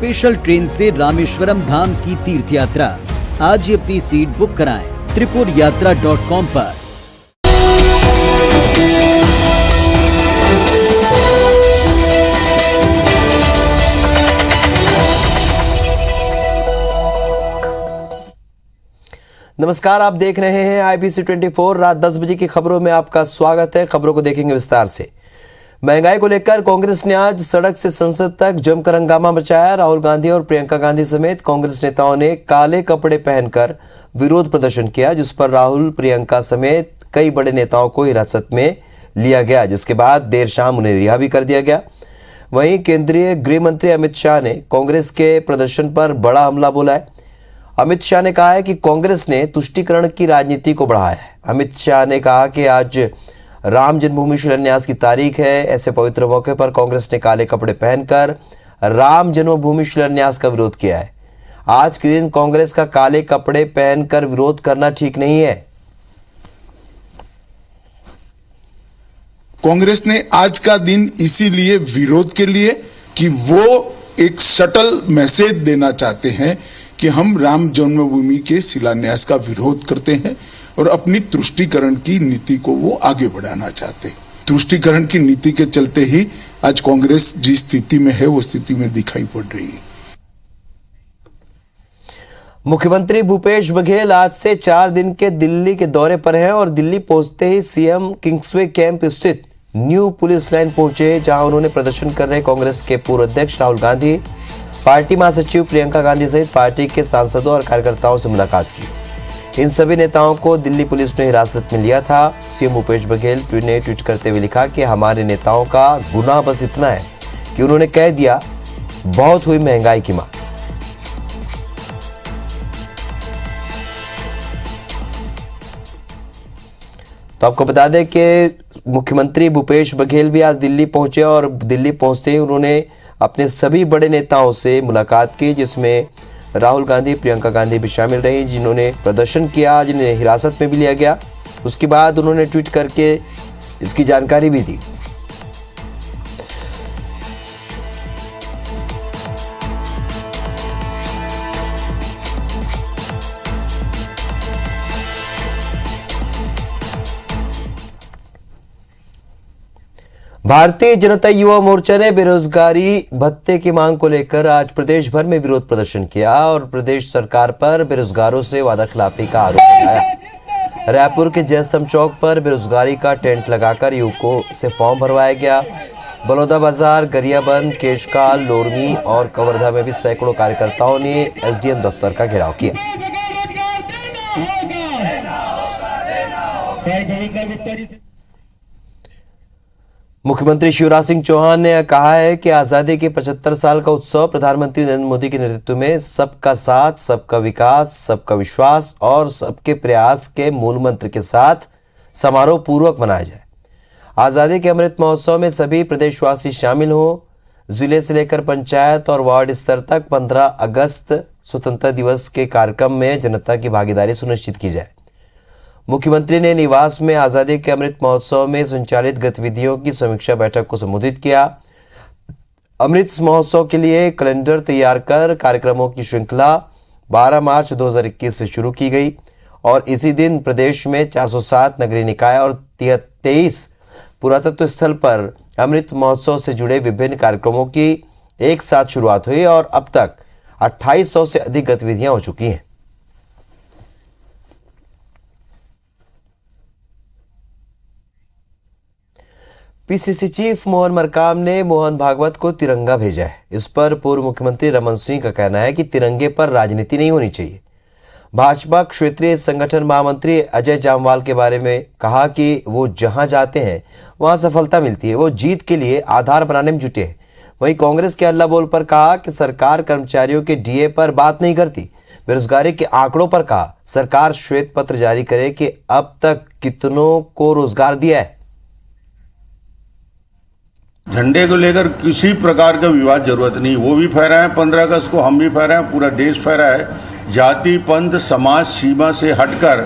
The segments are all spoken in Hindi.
स्पेशल ट्रेन से रामेश्वरम धाम की तीर्थ यात्रा। आज ही अपनी सीट बुक कराएं tripurayatra.com पर। नमस्कार, आप देख रहे हैं IBC 24। रात 10 बजे की खबरों में आपका स्वागत है। खबरों को देखेंगे विस्तार से। महंगाई को लेकर कांग्रेस ने आज सड़क से संसद तक जमकर हंगामा मचाया। राहुल गांधी और प्रियंका गांधी समेत कांग्रेस नेताओं ने काले कपड़े पहनकर विरोध प्रदर्शन किया, जिस पर राहुल, प्रियंका समेत कई बड़े नेताओं को हिरासत में लिया गया, जिसके बाद देर शाम उन्हें रिहा भी कर दिया गया। वहीं केंद्रीय गृह मंत्री अमित शाह ने कांग्रेस के प्रदर्शन पर बड़ा हमला बोला है। अमित शाह ने कहा है कि कांग्रेस ने तुष्टीकरण की राजनीति को बढ़ाया है। अमित शाह ने कहा कि आज राम जन्मभूमि शिलान्यास की तारीख है। ऐसे पवित्र मौके पर कांग्रेस ने काले कपड़े पहनकर राम जन्मभूमि शिलान्यास का विरोध किया है। आज के दिन कांग्रेस का काले कपड़े पहनकर विरोध करना ठीक नहीं है। कांग्रेस ने आज का दिन इसीलिए विरोध के लिए कि वो एक सटल मैसेज देना चाहते हैं कि हम राम जन्मभूमि के शिलान्यास का विरोध करते हैं और अपनी तुष्टीकरण की नीति को वो आगे बढ़ाना चाहते हैं। तुष्टीकरण की नीति के चलते ही आज कांग्रेस जिस स्थिति में है वो स्थिति में दिखाई पड़ रही है। मुख्यमंत्री भूपेश बघेल आज से 4 दिन के दिल्ली के दौरे पर हैं और दिल्ली पहुंचते ही सीएम किंग्सवे कैंप स्थित न्यू पुलिस लाइन पहुंचे, जहां उन्होंने प्रदर्शन कर रहे कांग्रेस के पूर्व अध्यक्ष राहुल गांधी, पार्टी महासचिव प्रियंका गांधी सहित पार्टी के सांसदों और कार्यकर्ताओं से मुलाकात की। इन सभी नेताओं को दिल्ली पुलिस ने हिरासत में लिया था। सीएम भूपेश बघेल ने ट्वीट करते हुए लिखा कि हमारे नेताओं का गुनाह बस इतना है कि उन्होंने कह दिया बहुत हुई महंगाई की मांग। तो आपको बता दें कि मुख्यमंत्री भूपेश बघेल भी आज दिल्ली पहुंचे और दिल्ली पहुंचते ही उन्होंने अपने सभी बड़े नेताओं से मुलाकात की, जिसमें राहुल गांधी, प्रियंका गांधी भी शामिल रही, जिन्होंने प्रदर्शन किया, जिन्हें हिरासत में भी लिया गया। उसके बाद उन्होंने ट्वीट करके इसकी जानकारी भी दी। भारतीय जनता युवा मोर्चा ने बेरोजगारी भत्ते की मांग को लेकर आज प्रदेश भर में विरोध प्रदर्शन किया और प्रदेश सरकार पर बेरोजगारों से वादाखिलाफी का आरोप लगाया। रायपुर के जयस्तंभ चौक पर बेरोजगारी का टेंट लगाकर युवकों से फॉर्म भरवाया गया। बलौदा बाजार, गरियाबंद, केशकाल, लोरमी और कवर्धा में भी सैकड़ों कार्यकर्ताओं ने एसडीएम दफ्तर का घेराव किया। मुख्यमंत्री शिवराज सिंह चौहान ने कहा है कि आजादी के 75 साल का उत्सव प्रधानमंत्री नरेंद्र मोदी के नेतृत्व में सबका साथ, सबका विकास, सबका विश्वास और सबके प्रयास के मूल मंत्र के साथ समारोह पूर्वक मनाया जाए। आजादी के अमृत महोत्सव में सभी प्रदेशवासी शामिल हों। जिले से लेकर पंचायत और वार्ड स्तर तक 15 अगस्त स्वतंत्रता दिवस के कार्यक्रम में जनता की भागीदारी सुनिश्चित की जाए। मुख्यमंत्री ने निवास में आजादी के अमृत महोत्सव में संचालित गतिविधियों की समीक्षा बैठक को संबोधित किया। अमृत महोत्सव के लिए कैलेंडर तैयार कर कार्यक्रमों की श्रृंखला 12 मार्च 2021 से शुरू की गई और इसी दिन प्रदेश में 407 नगरीय निकाय और 23 पुरातत्व स्थल पर अमृत महोत्सव से जुड़े विभिन्न कार्यक्रमों की एक साथ शुरुआत हुई और अब तक 2800 से अधिक गतिविधियां हो चुकी हैं। पीसीसी चीफ मोहन मरकाम ने मोहन भागवत को तिरंगा भेजा है। इस पर पूर्व मुख्यमंत्री रमन सिंह का कहना है कि तिरंगे पर राजनीति नहीं होनी चाहिए। भाजपा क्षेत्रीय संगठन महामंत्री अजय जामवाल के बारे में कहा कि वो जहां जाते हैं वहां सफलता मिलती है, वो जीत के लिए आधार बनाने में जुटे हैं। वहीं कांग्रेस के अल्लाह बोल पर कहा कि सरकार कर्मचारियों के डीए पर बात नहीं करती। बेरोजगारी के आंकड़ों पर कहा सरकार श्वेत पत्र जारी करे कि अब तक कितनों को रोजगार दिया है। झंडे को लेकर किसी प्रकार का विवाद जरूरत नहीं, वो भी फहराए 15 अगस्त को, हम भी फहराए, पूरा देश फहराए। जाति, पंथ, समाज सीमा से हटकर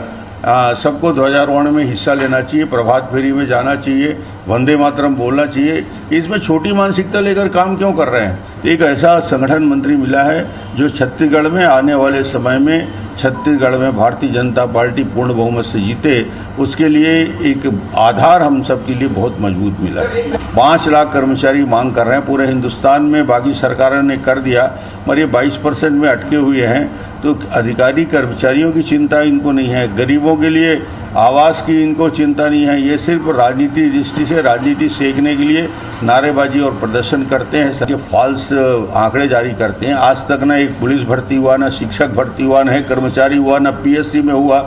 सबको ध्वजारोहण में हिस्सा लेना चाहिए, प्रभात फेरी में जाना चाहिए। वंदे मातरम बोलना चाहिए। इसमें छोटी मानसिकता लेकर काम क्यों कर रहे हैं? एक ऐसा संगठन मंत्री मिला है जो छत्तीसगढ़ में आने वाले समय में छत्तीसगढ़ में भारतीय जनता पार्टी पूर्ण बहुमत से जीते, उसके लिए एक आधार हम सब के लिए बहुत मजबूत मिला है। 5 लाख कर्मचारी मांग कर रहे हैं पूरे हिंदुस्तान में, बाकी सरकारों ने कर दिया, मगर ये 22% में अटके हुए हैं। तो अधिकारी कर्मचारियों की चिंता इनको नहीं है, गरीबों के लिए आवास की इनको चिंता नहीं है। ये सिर्फ राजनीति दृष्टि से राजनीति सेकने के लिए नारेबाजी और प्रदर्शन करते हैं, सबके फॉल्स आंकड़े जारी करते हैं। आज तक ना एक पुलिस भर्ती हुआ, ना शिक्षक भर्ती हुआ, ना कर्मचारी हुआ, ना पीएससी में हुआ।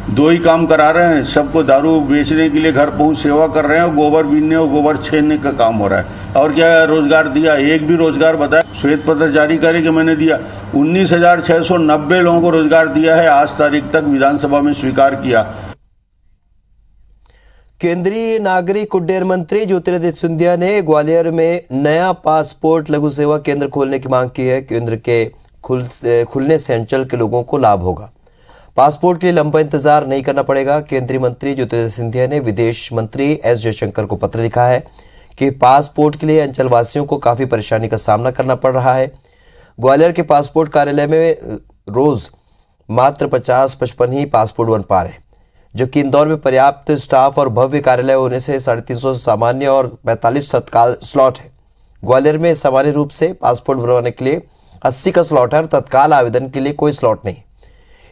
2 ही काम करा रहे हैं, सबको दारू बेचने के लिए घर पहुंच सेवा कर रहे हैं, गोबर बीनने और गोबर छेड़ने का काम हो रहा है। और क्या रोजगार दिया? एक भी रोजगार बताया? श्वेत पत्र जारी करे कि मैंने दिया। 19,690 लोगों को रोजगार दिया है आज तारीख तक, विधानसभा में स्वीकार किया। केंद्रीय नागरिक उड्डयन मंत्री ज्योतिरादित्य सिंधिया ने ग्वालियर में नया पासपोर्ट लघु सेवा केंद्र खोलने की मांग की है। केंद्र के खुलने से अंचल के लोगों को लाभ होगा, पासपोर्ट के लिए लंबा इंतजार नहीं करना पड़ेगा। केंद्रीय मंत्री ज्योतिरादित्य सिंधिया ने विदेश मंत्री एस जयशंकर को पत्र लिखा है कि पासपोर्ट के लिए अंचल वासियों को काफी परेशानी का सामना करना पड़ रहा है। ग्वालियर के पासपोर्ट कार्यालय में रोज मात्र 50-55 ही पासपोर्ट बन पा रहे, जबकि इंदौर में पर्याप्त स्टाफ और भव्य कार्यालय होने से 350 सामान्य और 45 तत्काल स्लॉट है। ग्वालियर में सामान्य रूप से पासपोर्ट बनवाने के लिए 80 का स्लॉट है और तत्काल आवेदन के लिए कोई स्लॉट नहीं।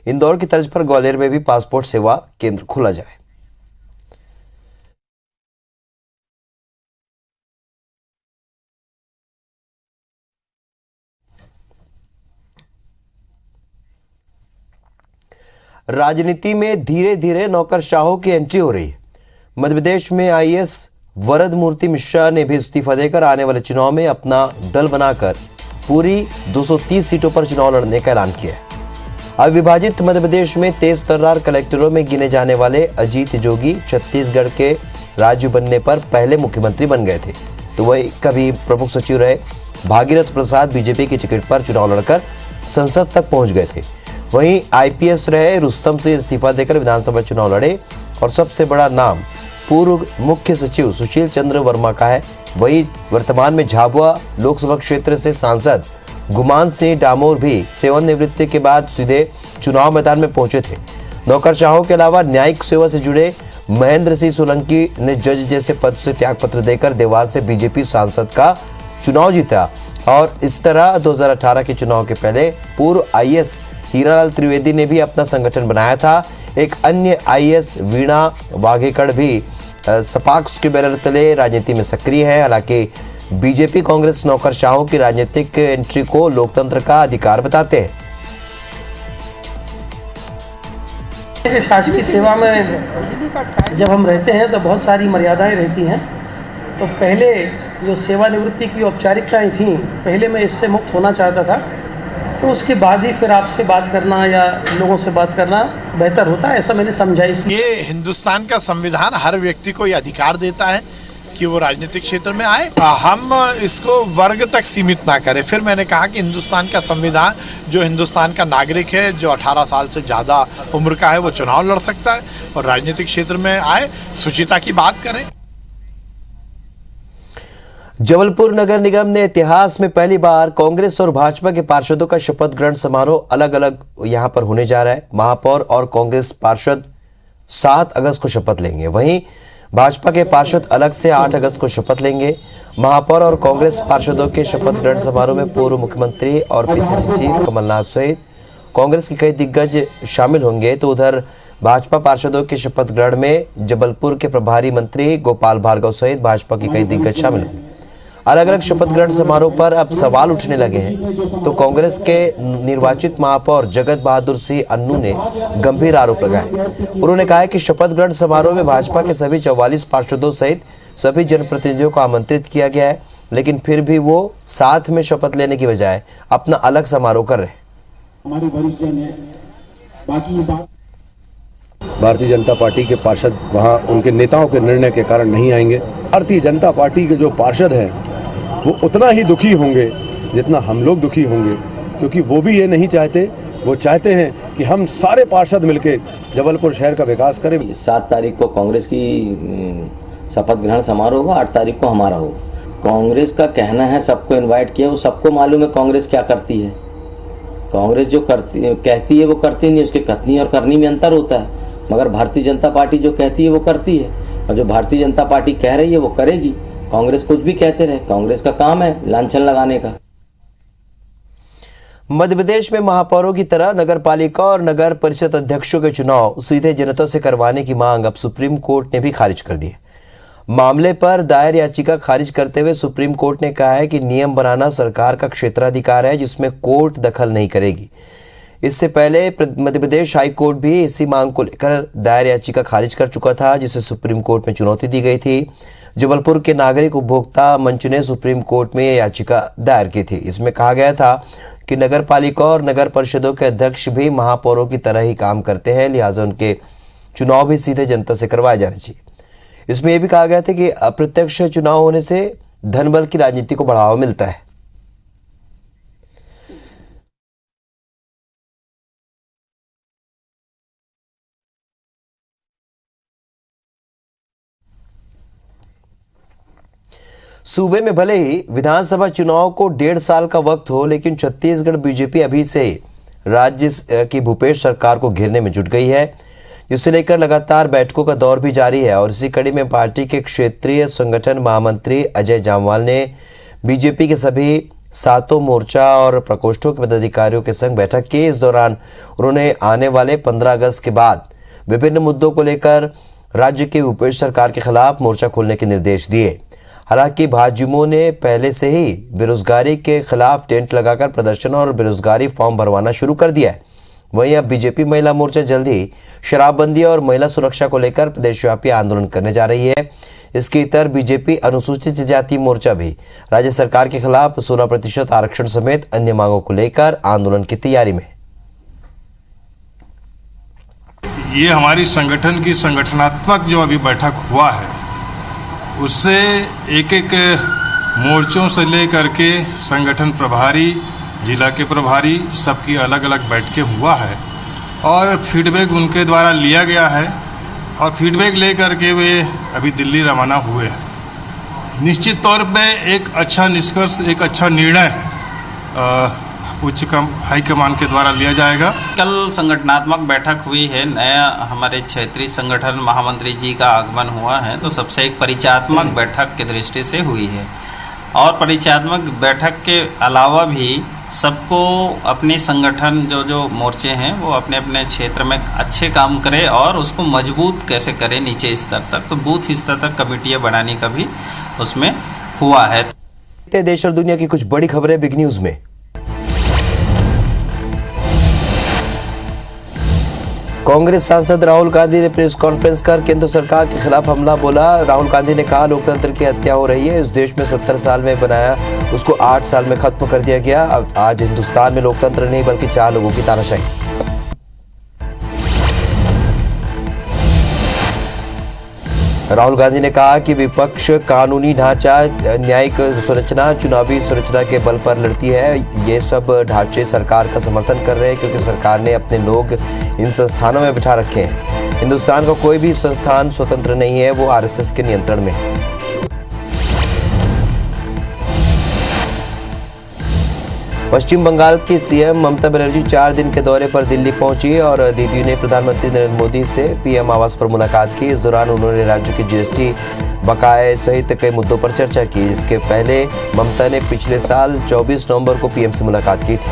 इंदौर की तर्ज पर ग्वालियर में भी पासपोर्ट सेवा केंद्र खोला जाए। राजनीति में धीरे धीरे नौकरशाहों की एंट्री हो रही है। मध्य प्रदेश में आईएएस वरद मूर्ति मिश्रा ने भी इस्तीफा देकर आने वाले चुनाव में अपना दल बनाकर पूरी 230 सीटों पर चुनाव लड़ने का ऐलान किया है। अविभाजित मध्य प्रदेश में 23 तर्रार कलेक्टरों में गिने जाने वाले अजीत जोगी छत्तीसगढ़ के राज्य बनने पर पहले मुख्यमंत्री बन गए थे, तो वही कभी प्रमुख सचिव रहे। भागीरथ प्रसाद बीजेपी की टिकट पर चुनाव लड़कर संसद तक पहुंच गए थे। वहीं आईपीएस रहे रुस्तम से इस्तीफा देकर विधानसभा चुनाव लड़े और सबसे बड़ा नाम पूर्व मुख्य सचिव सुशील चंद्र वर्मा का है। वहीं वर्तमान में झाबुआ लोकसभा क्षेत्र से सांसद गुमान सिंह डामोर भी सेवानिवृत्ति के बाद सीधे चुनाव मैदान में पहुंचे थे। नौकरशाहों के अलावा न्यायिक सेवा से जुड़े महेंद्र सिंह सोलंकी ने जज जैसे पद से त्यागपत्र देकर देवास से बीजेपी सांसद का चुनाव जीता। और इस तरह 2018 के चुनाव के पहले पूर्व आईएएस हीरालाल त्रिवेदी ने भी अपना संगठन बनाया था। एक अन्य आईएएस वीणा वाघेकड़ भी सपाक्स के बैनर तले राजनीति में सक्रिय है। हालांकि बीजेपी कांग्रेस नौकरशाहों की राजनीतिक एंट्री को लोकतंत्र का अधिकार बताते हैं। शासकीय सेवा में जब हम रहते हैं तो बहुत सारी मर्यादाएं रहती हैं। तो पहले जो सेवानिवृत्ति की औपचारिकताएं थीं, पहले मैं इससे मुक्त होना चाहता था, तो उसके बाद ही फिर आपसे बात करना या लोगों से बात करना बेहतर होता है, ऐसा मैंने समझा। ये हिंदुस्तान का संविधान हर व्यक्ति को ये अधिकार देता है कि वो राजनीतिक क्षेत्र में आए, हम इसको वर्ग तक सीमित ना करें। फिर मैंने कहा कि हिंदुस्तान का संविधान, जो हिंदुस्तान का नागरिक है, जो 18 साल से ज़्यादा उम्र का है, वो चुनाव लड़ सकता है और राजनीतिक क्षेत्र में आए, शुचिता की बात करें। जबलपुर नगर निगम ने इतिहास में पहली बार कांग्रेस और भाजपा के पार्षदों का शपथ ग्रहण समारोह अलग अलग यहां पर होने जा रहा है। महापौर और कांग्रेस पार्षद 7 अगस्त को शपथ लेंगे, वहीं भाजपा के पार्षद अलग से 8 अगस्त को शपथ लेंगे। महापौर और कांग्रेस पार्षदों के शपथ ग्रहण समारोह में पूर्व मुख्यमंत्री और पीसीसी चीफ कमलनाथ सहित कांग्रेस के कई दिग्गज शामिल होंगे। तो उधर भाजपा पार्षदों के शपथ ग्रहण में जबलपुर के प्रभारी मंत्री गोपाल भार्गव सहित भाजपा के कई दिग्गज शामिल होंगे। अलग अलग शपथ ग्रहण समारोह पर अब सवाल उठने लगे हैं। तो कांग्रेस के निर्वाचित महापौर जगत बहादुर सिंह अन्नू ने गंभीर आरोप लगाए। उन्होंने कहा कि शपथ ग्रहण समारोह में भाजपा के सभी 44 पार्षदों सहित सभी जनप्रतिनिधियों को आमंत्रित किया गया है, लेकिन फिर भी वो साथ में शपथ लेने की बजाय अपना अलग समारोह कर रहे हैं। हमारे वरिष्ठ जन है, बाकी बात भारतीय जनता पार्टी के पार्षद वहाँ उनके नेताओं के निर्णय के कारण नहीं आएंगे। भारतीय जनता पार्टी के जो पार्षद हैं वो उतना ही दुखी होंगे जितना हम लोग दुखी होंगे, क्योंकि वो भी ये नहीं चाहते। वो चाहते हैं कि हम सारे पार्षद मिलकर जबलपुर शहर का विकास करें। 7 तारीख को कांग्रेस की शपथ ग्रहण समारोह होगा, 8 तारीख को हमारा होगा। कांग्रेस का कहना है सबको इनवाइट किया, वो सबको मालूम है कांग्रेस क्या करती है। कांग्रेस जो कहती है वो करती नहीं, उसके कथनी और करनी में अंतर होता है। मगर भारतीय जनता पार्टी जो कहती है वो करती है, और जो भारतीय जनता पार्टी कह रही है वो करेगी। कांग्रेस कुछ भी कहते रहे, कांग्रेस का काम है लांछन लगाने का। मध्य प्रदेश में महापौरों की तरह नगर पालिका और नगर परिषद अध्यक्षों के चुनाव सीधे जनता से करवाने की मांग अब सुप्रीम कोर्ट ने भी खारिज कर दी है। मामले पर दायर याचिका खारिज करते हुए सुप्रीम कोर्ट ने कहा है कि नियम बनाना सरकार का क्षेत्राधिकार है, जिसमें कोर्ट दखल नहीं करेगी। इससे पहले मध्य प्रदेश हाई कोर्ट भी इसी मांग को लेकर दायर याचिका खारिज कर चुका था, जिसे सुप्रीम कोर्ट में चुनौती दी गई थी। जबलपुर के नागरिक उपभोक्ता मंच ने सुप्रीम कोर्ट में यह याचिका दायर की थी। इसमें कहा गया था कि नगर पालिका और नगर परिषदों के अध्यक्ष भी महापौरों की तरह ही काम करते हैं, लिहाजा उनके चुनाव भी सीधे जनता से करवाए जाने चाहिए। इसमें यह भी कहा गया था कि अप्रत्यक्ष चुनाव होने से धनबल की राजनीति को बढ़ावा मिलता है। सूबे में भले ही विधानसभा चुनाव को 1.5 साल का वक्त हो, लेकिन छत्तीसगढ़ बीजेपी अभी से राज्य की भूपेश सरकार को घेरने में जुट गई है, जिसे लेकर लगातार बैठकों का दौर भी जारी है। और इसी कड़ी में पार्टी के क्षेत्रीय संगठन महामंत्री अजय जामवाल ने बीजेपी के सभी 7 मोर्चा और प्रकोष्ठों के पदाधिकारियों के संग बैठक की। इस दौरान उन्होंने आने वाले 15 अगस्त के बाद विभिन्न मुद्दों को लेकर राज्य की भूपेश सरकार के खिलाफ मोर्चा खोलने के निर्देश दिए। हालांकि भाजयुमो ने पहले से ही बेरोजगारी के खिलाफ टेंट लगाकर प्रदर्शन और बेरोजगारी फॉर्म भरवाना शुरू कर दिया है। वहीं अब बीजेपी महिला मोर्चा जल्द ही शराबबंदी और महिला सुरक्षा को लेकर प्रदेशव्यापी आंदोलन करने जा रही है। इसके इतर बीजेपी अनुसूचित जाति मोर्चा भी राज्य सरकार के खिलाफ 16% आरक्षण समेत अन्य मांगों को लेकर आंदोलन की तैयारी में। ये हमारी संगठन की संगठनात्मक जो अभी बैठक हुआ है, उससे एक मोर्चों से लेकर के संगठन प्रभारी, जिला के प्रभारी, सबकी अलग अलग बैठकें हुआ है और फीडबैक उनके द्वारा लिया गया है और फीडबैक लेकर के वे अभी दिल्ली रवाना हुए हैं। निश्चित तौर पे एक अच्छा निष्कर्ष, एक अच्छा निर्णय हाईकमान के द्वारा लिया जाएगा। कल संगठनात्मक बैठक हुई है, नया हमारे क्षेत्रीय संगठन महामंत्री जी का आगमन हुआ है, तो सबसे एक परिचयात्मक बैठक की दृष्टि से हुई है। और परिचयात्मक बैठक के अलावा भी सबको अपने संगठन जो मोर्चे हैं वो अपने अपने क्षेत्र में अच्छे काम करें और उसको मजबूत कैसे करें नीचे स्तर तक, तो बूथ स्तर तक कमेटियां बनाने का भी उसमें हुआ है। देश और दुनिया की कुछ बड़ी खबरें बिग न्यूज में। कांग्रेस सांसद राहुल गांधी ने प्रेस कॉन्फ्रेंस कर केंद्र सरकार के खिलाफ हमला बोला। राहुल गांधी ने कहा लोकतंत्र की हत्या हो रही है। इस देश में 70 साल में बनाया उसको 8 साल में खत्म कर दिया गया। अब आज हिंदुस्तान में लोकतंत्र नहीं बल्कि 4 लोगों की तानाशाही। राहुल गांधी ने कहा कि विपक्ष कानूनी ढांचा, न्यायिक संरचना, चुनावी संरचना के बल पर लड़ती है। ये सब ढांचे सरकार का समर्थन कर रहे हैं क्योंकि सरकार ने अपने लोग इन संस्थानों में बिठा रखे हैं। हिंदुस्तान का कोई भी संस्थान स्वतंत्र नहीं है, वो आरएसएस के नियंत्रण में है। पश्चिम बंगाल की सीएम ममता बनर्जी 4 दिन के दौरे पर दिल्ली पहुंची और दीदी ने प्रधानमंत्री नरेंद्र मोदी से पीएम आवास पर मुलाकात की। इस दौरान उन्होंने राज्य के जीएसटी बकाये सहित कई मुद्दों पर चर्चा की। इसके पहले ममता ने पिछले साल 24 नवंबर को पीएम से मुलाकात की थी।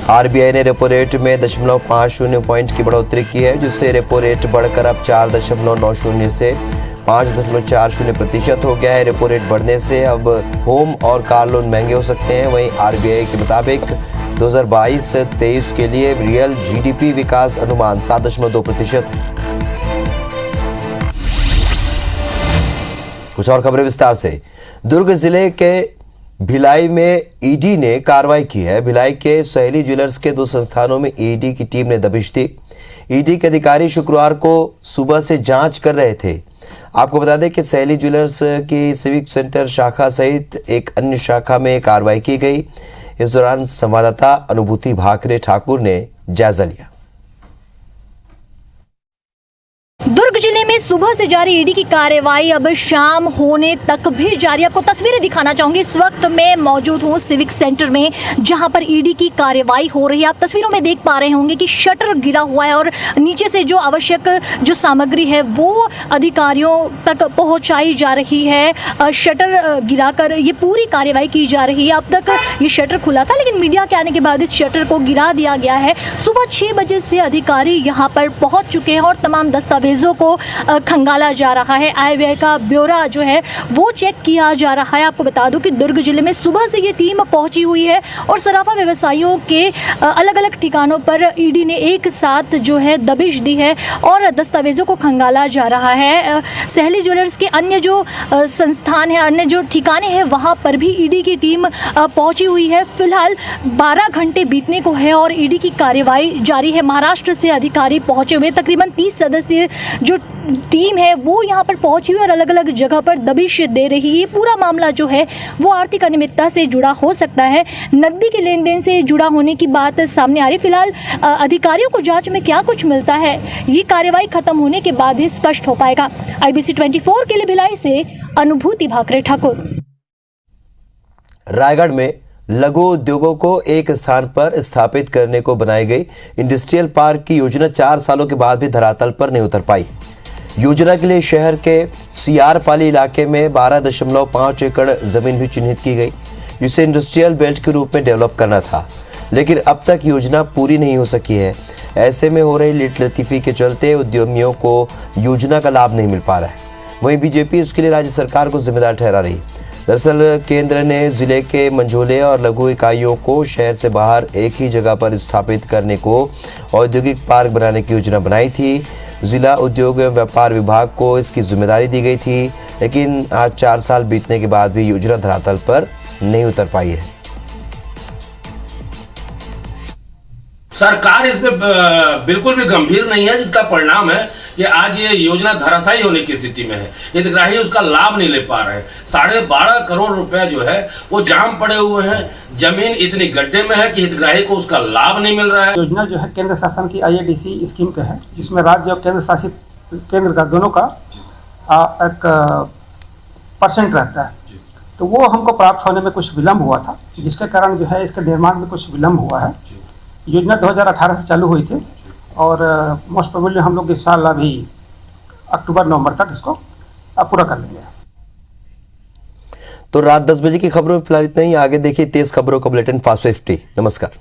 आरबीआई ने रेपो रेट में 0.50 पॉइंट की बढ़ोतरी की है, जिससे रेपो रेट बढ़कर अब 4.90 से 5.40% हो गया है। रेपो रेट बढ़ने से अब होम और कार लोन महंगे हो सकते हैं। वहीं आरबीआई के मुताबिक 2022-23 के लिए रियल जीडीपी विकास अनुमान 7.2% है। कुछ और खबरें विस्तार से। दुर्ग जिले के भिलाई में ईडी ने कार्रवाई की है। भिलाई के सहेली ज्वेलर्स के 2 संस्थानों में ईडी की टीम ने दबिश दी। ईडी के अधिकारी शुक्रवार को सुबह से जांच कर रहे थे। आपको बता दें कि सहेली ज्वेलर्स की सिविक सेंटर शाखा सहित एक अन्य शाखा में कार्रवाई की गई। इस दौरान संवाददाता अनुभूति भाकरे ठाकुर ने जायजा लिया। सुबह से जारी ईडी की कार्रवाई अब शाम होने तक भी जारी। आपको तस्वीरें दिखाना चाहूंगी। इस वक्त मैं मौजूद हूं सिविक सेंटर में, जहां पर ईडी की कार्रवाई हो रही है। आप तस्वीरों में देख पा रहे होंगे कि शटर गिरा हुआ है और नीचे से जो आवश्यक जो सामग्री है वो अधिकारियों तक पहुंचाई जा रही है। शटर गिराकर ये पूरी कार्रवाई की जा रही है। अब तक ये शटर खुला था, लेकिन मीडिया के आने के बाद इस शटर को गिरा दिया गया है। सुबह 6 बजे से अधिकारी यहाँ पर पहुँच चुके हैं और तमाम दस्तावेजों को खंगाला जा रहा है। आय व्यय का ब्यौरा जो है वो चेक किया जा रहा है। आपको बता दूं कि दुर्ग जिले में सुबह से ये टीम पहुंची हुई है और सराफा व्यवसायियों के अलग अलग ठिकानों पर ईडी ने एक साथ जो है दबिश दी है और दस्तावेजों को खंगाला जा रहा है। सहली ज्वेलर्स के अन्य जो संस्थान है, अन्य जो ठिकाने हैं, वहां पर भी ईडी की टीम पहुंची हुई है। फिलहाल 12 घंटे बीतने को है और ईडी की कार्रवाई जारी है। महाराष्ट्र से अधिकारी पहुंचे हुए, तकरीबन 30 सदस्यीय जो टीम है वो यहाँ पर पहुंची हुई और अलग अलग जगह पर दबिश दे रही है। ये पूरा मामला जो है वो आर्थिक अनियमितता से जुड़ा हो सकता है, नकदी के लेन देन से जुड़ा होने की बात सामने आ रही। फिलहाल अधिकारियों को जांच में क्या कुछ मिलता है ये कार्रवाई खत्म होने के बाद ही स्पष्ट हो पाएगा। IBC 24 के लिए भिलाई से अनुभूति भाकरे ठाकुर। रायगढ़ में लघु उद्योगों को एक स्थान पर स्थापित करने को बनाई गई इंडस्ट्रियल पार्क की योजना 4 सालों के बाद भी धरातल पर नहीं उतर पाई। योजना के लिए शहर के सियारपाली इलाके में 12.5 एकड़ जमीन भी चिन्हित की गई, जिसे इंडस्ट्रियल बेल्ट के रूप में डेवलप करना था, लेकिन अब तक योजना पूरी नहीं हो सकी है। ऐसे में हो रही लतीफी के चलते उद्यमियों को योजना का लाभ नहीं मिल पा रहा है। वहीं बीजेपी इसके लिए राज्य सरकार को जिम्मेदार ठहरा रही। दरअसल केंद्र ने जिले के मंझोले और लघु इकाइयों को शहर से बाहर एक ही जगह पर स्थापित करने को औद्योगिक पार्क बनाने की योजना बनाई थी। जिला उद्योग एवं व्यापार विभाग को इसकी जिम्मेदारी दी गई थी, लेकिन आज 4 साल बीतने के बाद भी योजना धरातल पर नहीं उतर पाई है। सरकार इसमें बिल्कुल भी गंभीर नहीं है, जिसका परिणाम है कि आज ये योजना धराशायी होने की स्थिति में है। हितग्राही उसका लाभ नहीं ले पा रहे। 12.5 करोड़ रुपए जो है वो जाम पड़े हुए हैं। जमीन इतनी गड्ढे में है कि हितग्राही को उसका लाभ नहीं मिल रहा है। योजना जो है केंद्र शासन की IADC स्कीम का है, जिसमें राज्य और केंद्र शासित केंद्र का दोनों का एक % रहता है। तो वो हमको प्राप्त होने में कुछ विलम्ब हुआ था, जिसके कारण जो है इसके निर्माण में कुछ विलम्ब हुआ है। योजना 2018 से चालू हुई थी और मोस्ट प्रोबेबली हम लोग इस साल अभी अक्टूबर-नवंबर तक इसको पूरा कर लेंगे। तो रात 10 बजे की खबरों में फिलहाल इतना ही। आगे देखिए तेज खबरों का बुलेटिन फास्ट 50। नमस्कार।